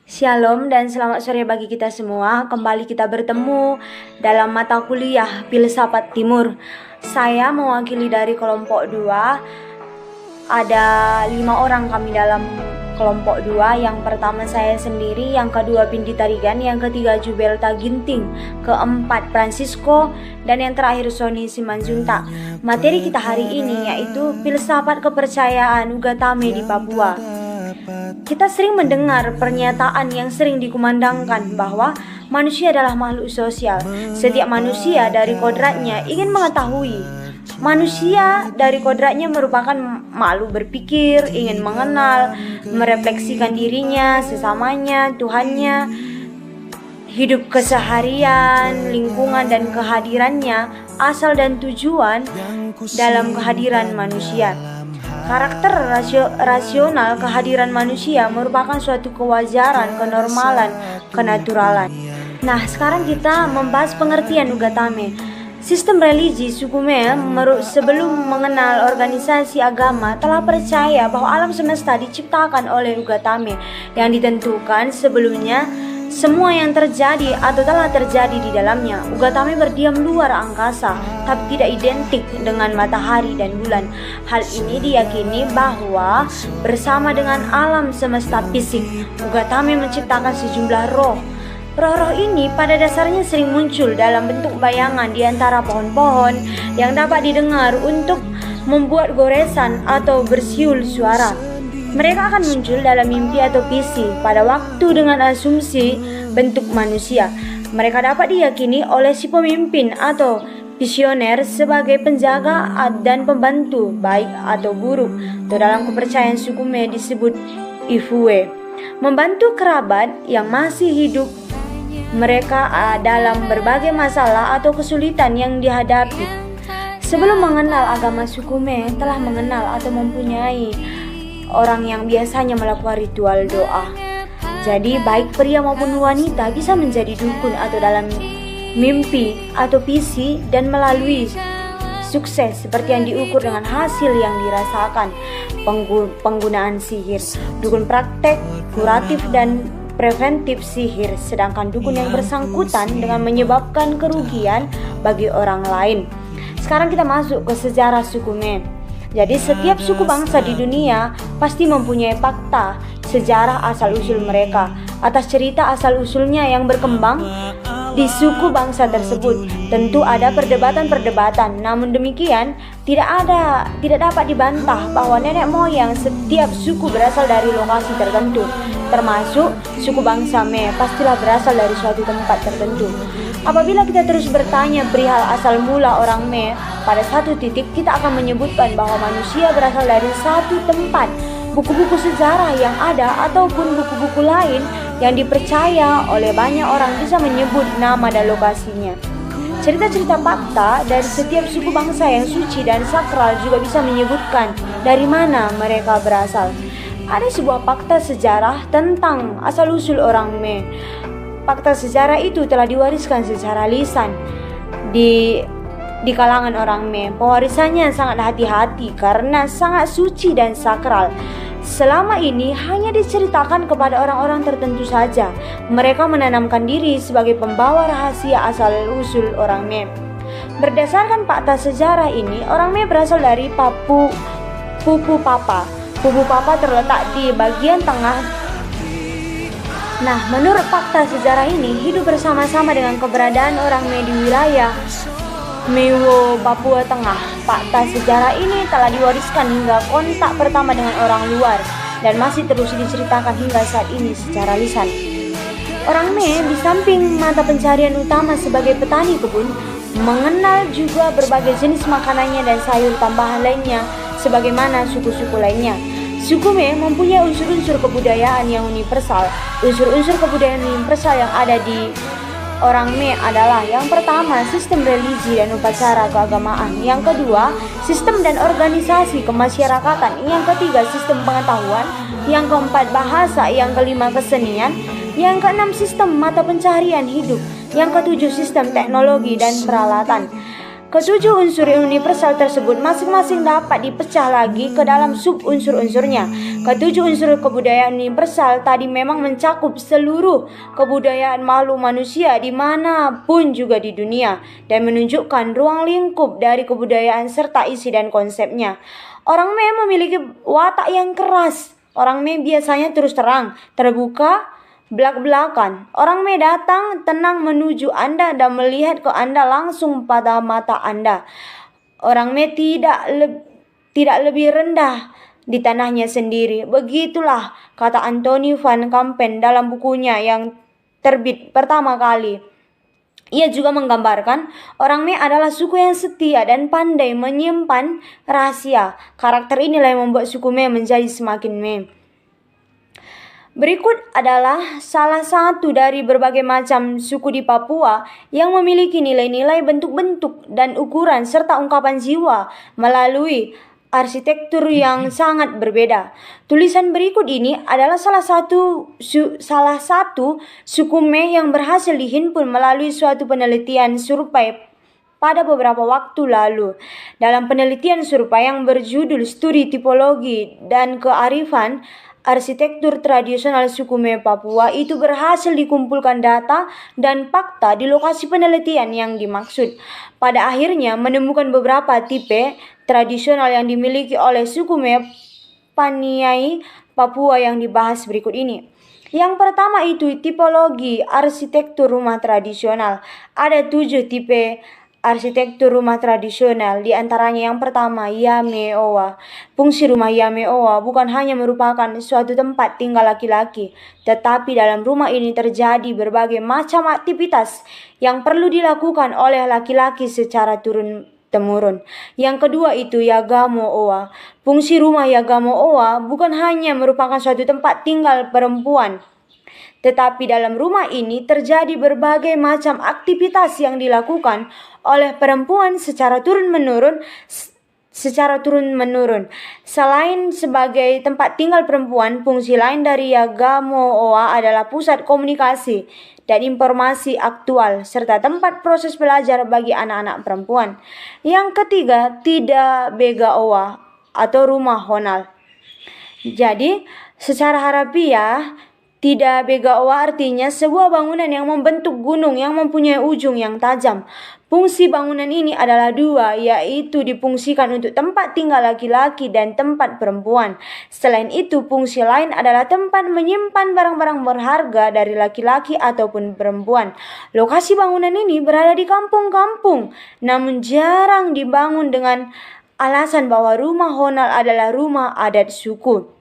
Shalom dan selamat sore bagi kita semua. Kembali kita bertemu dalam mata kuliah Filsafat Timur. Saya mewakili dari kelompok 2. Ada 5 orang kami dalam kelompok 2. Yang pertama saya sendiri, yang kedua Pindi Tarigan, yang ketiga Jubelta Ginting, keempat Francisco, dan yang terakhir Sony Simanjuntak. Materi kita hari ini yaitu filsafat kepercayaan Ugatame di Papua. Kita sering mendengar pernyataan yang sering dikumandangkan bahwa manusia adalah makhluk sosial. Setiap manusia dari kodratnya ingin mengetahui. Manusia dari kodratnya merupakan makhluk berpikir, ingin mengenal, merefleksikan dirinya, sesamanya, Tuhannya, hidup keseharian, lingkungan dan kehadirannya, asal dan tujuan dalam kehadiran manusia. Karakter rasional kehadiran manusia merupakan suatu kewajaran, kenormalan, kenaturalan. Nah, sekarang kita membahas pengertian Ugatame. Sistem religi suku Me sebelum mengenal organisasi agama telah percaya bahwa alam semesta diciptakan oleh Ugatame yang ditentukan sebelumnya semua yang terjadi atau telah terjadi di dalamnya. Ugatame berdiam luar angkasa, tapi tidak identik dengan matahari dan bulan. Hal ini diyakini bahwa bersama dengan alam semesta fisik, Ugatame menciptakan sejumlah roh. Roh-roh ini pada dasarnya sering muncul dalam bentuk bayangan di antara pohon-pohon yang dapat didengar untuk membuat goresan atau bersiul suara. Mereka akan muncul dalam mimpi atau visi pada waktu dengan asumsi bentuk manusia. Mereka dapat diyakini oleh si pemimpin atau visioner sebagai penjaga dan pembantu, baik atau buruk, atau dalam kepercayaan suku Me disebut Ifue. Membantu kerabat yang masih hidup mereka dalam berbagai masalah atau kesulitan yang dihadapi. Sebelum mengenal agama suku Me telah mengenal atau mempunyai orang yang biasanya melakukan ritual doa. Jadi baik pria maupun wanita bisa menjadi dukun atau dalam mimpi atau visi dan melalui sukses seperti yang diukur dengan hasil yang dirasakan. Penggunaan sihir, dukun praktek, kuratif dan preventif sihir, sedangkan dukun yang bersangkutan dengan menyebabkan kerugian bagi orang lain. Sekarang kita masuk ke sejarah suku Me. Jadi setiap suku bangsa di dunia pasti mempunyai fakta sejarah asal-usul mereka. Atas cerita asal-usulnya yang berkembang di suku bangsa tersebut, tentu ada perdebatan-perdebatan. Namun demikian, tidak dapat dibantah bahwa nenek moyang setiap suku berasal dari lokasi tertentu. Termasuk suku bangsa Me pastilah berasal dari suatu tempat tertentu. Apabila kita terus bertanya perihal asal mula orang Me, pada satu titik kita akan menyebutkan bahwa manusia berasal dari satu tempat. Buku-buku sejarah yang ada ataupun buku-buku lain yang dipercaya oleh banyak orang bisa menyebut nama dan lokasinya. Cerita-cerita fakta dari setiap suku bangsa yang suci dan sakral juga bisa menyebutkan dari mana mereka berasal. Ada sebuah fakta sejarah tentang asal-usul orang Me. Fakta sejarah itu telah diwariskan secara lisan di kalangan orang Me. Pewarisannya sangat hati-hati karena sangat suci dan sakral. Selama ini hanya diceritakan kepada orang-orang tertentu saja. Mereka menanamkan diri sebagai pembawa rahasia asal-usul orang Me. Berdasarkan fakta sejarah ini, orang Me berasal dari Pupu Papa. Pupu Papa terletak di bagian tengah. Nah, menurut fakta sejarah ini, hidup bersama-sama dengan keberadaan orang Me di wilayah Mewo, Papua Tengah. Fakta sejarah ini telah diwariskan hingga kontak pertama dengan orang luar dan masih terus diceritakan hingga saat ini secara lisan. Orang Me di samping mata pencarian utama sebagai petani kebun, mengenal juga berbagai jenis makanannya dan sayur tambahan lainnya sebagaimana suku-suku lainnya. Suku Me mempunyai unsur-unsur kebudayaan yang universal. Unsur-unsur kebudayaan universal yang ada di orang Me adalah yang pertama, sistem religi dan upacara keagamaan. Yang kedua, sistem dan organisasi kemasyarakatan. Yang ketiga, sistem pengetahuan. Yang keempat, bahasa. Yang kelima, kesenian. Yang keenam, sistem mata pencaharian hidup. Yang ketujuh, sistem teknologi dan peralatan. Ketujuh unsur universal tersebut masing-masing dapat dipecah lagi ke dalam sub unsur-unsurnya. Ketujuh unsur kebudayaan universal tadi memang mencakup seluruh kebudayaan makhluk manusia dimanapun juga di dunia dan menunjukkan ruang lingkup dari kebudayaan serta isi dan konsepnya. Orang Mei memiliki watak yang keras. Orang Mei biasanya terus terang, terbuka, belak-belakan. Orang Mei datang tenang menuju Anda dan melihat ke Anda langsung pada mata Anda. Orang Mei tidak lebih rendah di tanahnya sendiri. Begitulah kata Anthony van Kampen dalam bukunya yang terbit pertama kali. Ia juga menggambarkan orang Mei adalah suku yang setia dan pandai menyimpan rahasia. Karakter inilah yang membuat suku Mei menjadi semakin Mei. Berikut adalah salah satu dari berbagai macam suku di Papua yang memiliki nilai-nilai bentuk-bentuk dan ukuran serta ungkapan jiwa melalui arsitektur yang sangat berbeda. Tulisan berikut ini adalah salah satu suku Mei yang berhasil dihimpun melalui suatu penelitian survei pada beberapa waktu lalu. Dalam penelitian survei yang berjudul Studi Tipologi dan Kearifan Arsitektur Tradisional Suku Mei Papua, itu berhasil dikumpulkan data dan fakta di lokasi penelitian yang dimaksud. Pada akhirnya menemukan beberapa tipe tradisional yang dimiliki oleh suku Mei Paniai Papua yang dibahas berikut ini. Yang pertama itu tipologi arsitektur rumah tradisional. Ada 7 tipe arsitektur rumah tradisional, di antaranya yang pertama, Yameowa. Fungsi rumah Yameowa bukan hanya merupakan suatu tempat tinggal laki-laki, tetapi dalam rumah ini terjadi berbagai macam aktivitas yang perlu dilakukan oleh laki-laki secara turun-temurun. Yang kedua itu Yagamo-owa. Fungsi rumah Yagamo-owa bukan hanya merupakan suatu tempat tinggal perempuan, tetapi dalam rumah ini terjadi berbagai macam aktivitas yang dilakukan oleh perempuan secara turun-menurun. Selain sebagai tempat tinggal perempuan, fungsi lain dari Yagamo-owa adalah pusat komunikasi dan informasi aktual serta tempat proses belajar bagi anak-anak perempuan. Yang ketiga, Tidak Bega-owa atau rumah Honal. Jadi, secara harafiah, Tidak Bega-owa artinya sebuah bangunan yang membentuk gunung yang mempunyai ujung yang tajam. Fungsi bangunan ini adalah 2, yaitu difungsikan untuk tempat tinggal laki-laki dan tempat perempuan. Selain itu, fungsi lain adalah tempat menyimpan barang-barang berharga dari laki-laki ataupun perempuan. Lokasi bangunan ini berada di kampung-kampung, namun jarang dibangun dengan alasan bahwa rumah Honal adalah rumah adat suku.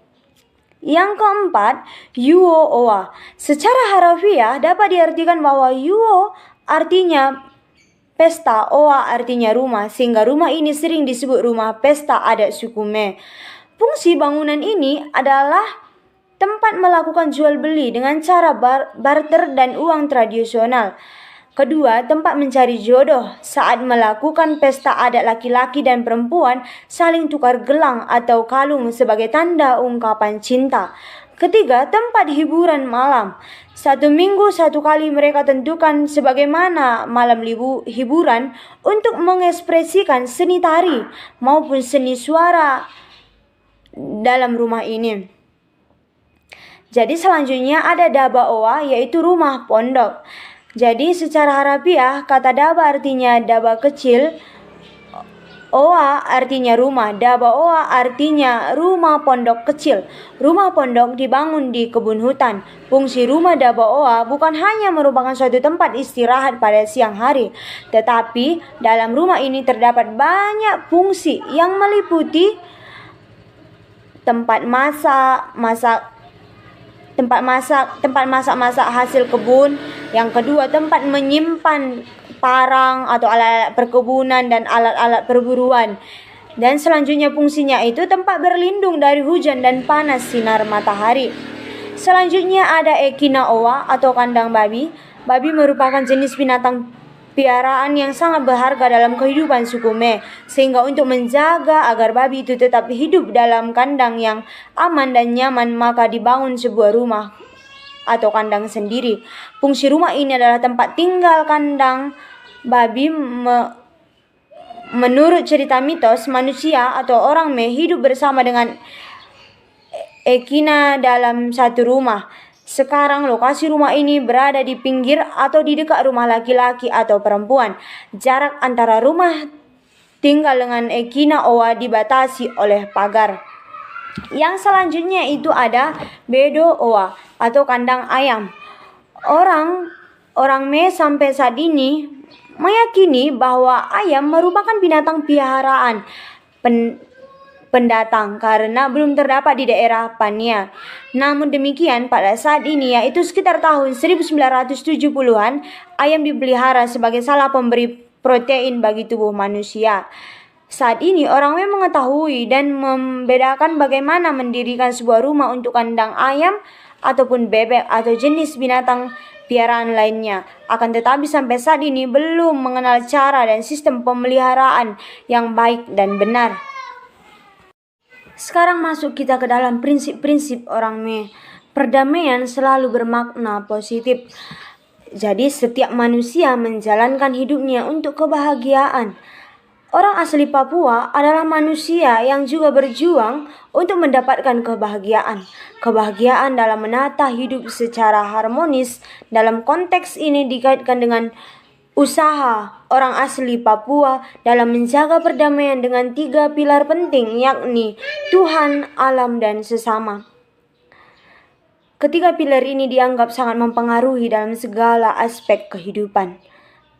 Yang keempat, Yuo-owa. Secara harafiah dapat diartikan bahwa Yuo artinya pesta, owa artinya rumah, sehingga rumah ini sering disebut rumah pesta adat suku Mei. Fungsi bangunan ini adalah tempat melakukan jual beli dengan cara barter dan uang tradisional. Kedua, tempat mencari jodoh. Saat melakukan pesta adat, laki-laki dan perempuan saling tukar gelang atau kalung sebagai tanda ungkapan cinta. Ketiga, tempat hiburan malam. 1 minggu 1 kali mereka tentukan sebagaimana malam hiburan untuk mengekspresikan seni tari maupun seni suara dalam rumah ini. Jadi selanjutnya ada Daba-owa, yaitu rumah pondok. Jadi secara harafiah kata daba artinya daba kecil, owa artinya rumah, daba-owa artinya rumah pondok kecil. Rumah pondok dibangun di kebun hutan. Fungsi rumah daba-owa bukan hanya merupakan suatu tempat istirahat pada siang hari, tetapi dalam rumah ini terdapat banyak fungsi yang meliputi tempat masak hasil kebun. Yang kedua, tempat menyimpan parang atau alat-alat perkebunan dan alat-alat perburuan. Dan selanjutnya fungsinya itu tempat berlindung dari hujan dan panas sinar matahari. Selanjutnya ada Ekina-owa atau kandang babi. Babi merupakan jenis binatang piaraan yang sangat berharga dalam kehidupan suku Mei, sehingga untuk menjaga agar babi itu tetap hidup dalam kandang yang aman dan nyaman, maka dibangun sebuah rumah atau kandang sendiri. Fungsi rumah ini adalah tempat tinggal kandang babi Menurut cerita mitos, manusia atau orang Me hidup bersama dengan Ekina dalam satu rumah. Sekarang lokasi rumah ini berada di pinggir atau di dekat rumah laki-laki atau perempuan. Jarak antara rumah tinggal dengan Ekina Owa dibatasi oleh pagar. Yang selanjutnya itu ada Bedo Owa atau kandang ayam. Orang Me sampai saat ini meyakini bahwa ayam merupakan binatang piaraan pendatang karena belum terdapat di daerah Pania. Namun demikian, pada saat ini yaitu sekitar tahun 1970-an, ayam dipelihara sebagai salah pemberi protein bagi tubuh manusia. Saat ini orang Me mengetahui dan membedakan bagaimana mendirikan sebuah rumah untuk kandang ayam ataupun bebek atau jenis binatang piaraan lainnya. Akan tetapi sampai saat ini belum mengenal cara dan sistem pemeliharaan yang baik dan benar. Sekarang masuk kita ke dalam prinsip-prinsip orang Me. Perdamaian selalu bermakna positif. Jadi setiap manusia menjalankan hidupnya untuk kebahagiaan. Orang asli Papua adalah manusia yang juga berjuang untuk mendapatkan kebahagiaan. Kebahagiaan dalam menata hidup secara harmonis. Dalam konteks ini dikaitkan dengan usaha orang asli Papua dalam menjaga perdamaian dengan 3 pilar penting, yakni Tuhan, alam, dan sesama. Ketiga pilar ini dianggap sangat mempengaruhi dalam segala aspek kehidupan.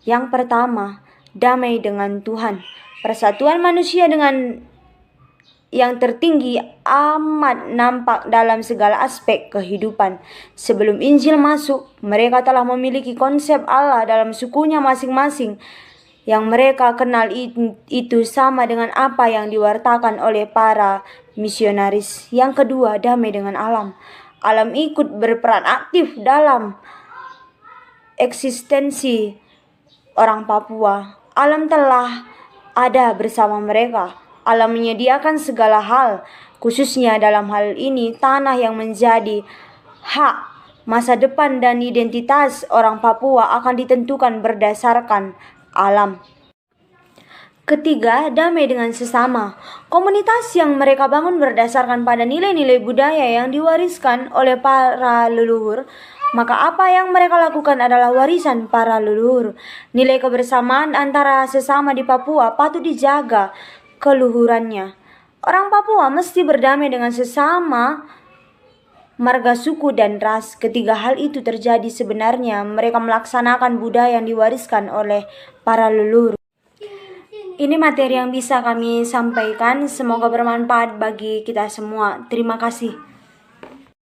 Yang pertama, damai dengan Tuhan. Persatuan manusia dengan yang tertinggi amat nampak dalam segala aspek kehidupan. Sebelum Injil masuk, mereka telah memiliki konsep Allah dalam sukunya masing-masing. Yang mereka kenal itu sama dengan apa yang diwartakan oleh para misionaris. Yang kedua, damai dengan alam. Alam ikut berperan aktif dalam eksistensi orang Papua. Alam telah ada bersama mereka. Alam menyediakan segala hal, khususnya dalam hal ini tanah yang menjadi hak. Masa depan dan identitas orang Papua akan ditentukan berdasarkan alam. Ketiga, damai dengan sesama. Komunitas yang mereka bangun berdasarkan pada nilai-nilai budaya yang diwariskan oleh para leluhur. Maka apa yang mereka lakukan adalah warisan para leluhur. Nilai kebersamaan antara sesama di Papua patut dijaga keluhurannya. Orang Papua mesti berdamai dengan sesama marga suku dan ras. Ketiga hal itu terjadi sebenarnya mereka melaksanakan budaya yang diwariskan oleh para leluhur. Ini materi yang bisa kami sampaikan. Semoga bermanfaat bagi kita semua. Terima kasih.